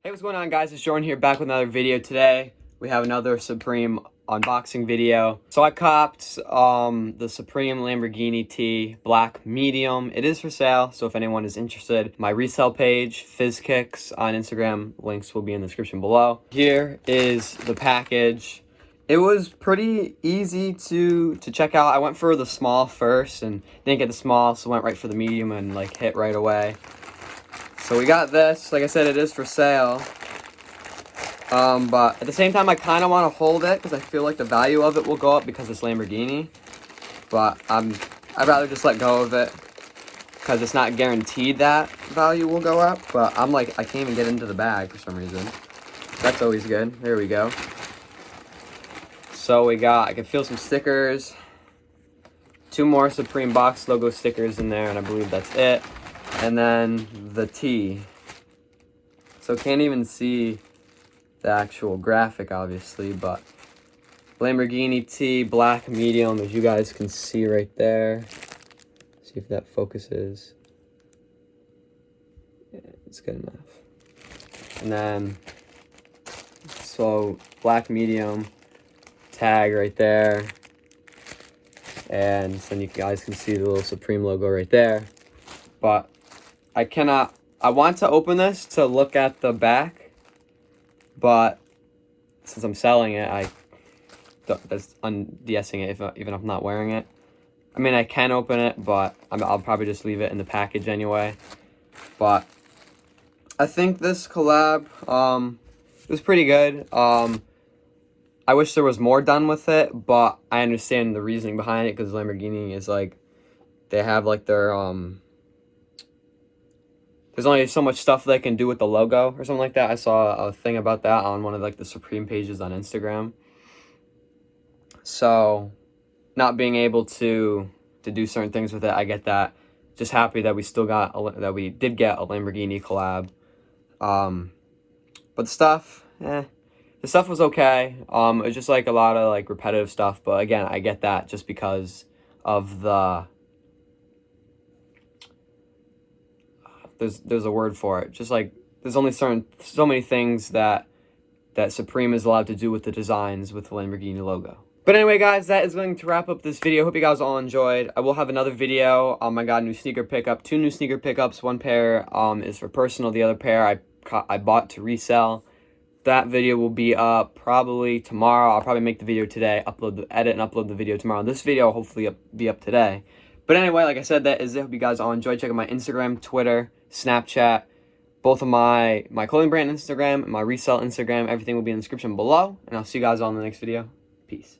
Hey, what's going on, guys? It's Jordan here, back with another video. Today we have another Supreme unboxing video. So I copped the Supreme Lamborghini T Black Medium. It is for sale, so if anyone is interested, my resale page, FizzKicks on Instagram, links will be in the description below. Here is the package. It was pretty easy to check out. I went for the small first and didn't get the small, so went right for the medium and like hit right away. So we got this. Like I said, it is for sale. But at the same time, I kind of want to hold it because I feel like the value of it will go up because it's Lamborghini. But I'd rather just let go of it because it's not guaranteed that value will go up. But I'm like, I can't even get into the bag for some reason. That's always good. There we go. So I can feel some stickers. 2 more Supreme box logo stickers in there, and I believe that's it. And then the T. So can't even see the actual graphic, obviously, but Lamborghini T Black Medium, as you guys can see right there. See if that focuses. Yeah, it's good enough. And then, so Black Medium tag right there. And then you guys can see the little Supreme logo right there. But I want to open this to look at the back, but since I'm selling it, that's de-essing it even if I'm not wearing it. I mean, I can open it, but I'll probably just leave it in the package anyway. But I think this collab was pretty good. I wish there was more done with it, but I understand the reasoning behind it because Lamborghini is like, they have like their there's only so much stuff they can do with the logo or something like that. I saw a thing about that on one of like the Supreme pages on Instagram. So not being able to do certain things with it, I get that. Just happy that we did get a Lamborghini collab. But the stuff was okay. It was just like a lot of like repetitive stuff, but again, I get that just because of the there's a word for it. Just like there's only so many things that Supreme is allowed to do with the designs with the Lamborghini logo. But anyway, guys, that is going to wrap up this video. Hope you guys all enjoyed. I will have another video. I got a new sneaker pickup, 2 new sneaker pickups. One pair is for personal. The other pair I bought to resell. That video will be up probably tomorrow. I'll probably make the video today, edit and upload the video tomorrow. This video will hopefully be up today. But anyway, like I said, that is it. Hope you guys all enjoyed. Check out my Instagram, Twitter, Snapchat, both of my clothing brand Instagram and my resale Instagram. Everything will be in the description below. And I'll see you guys all in the next video. Peace.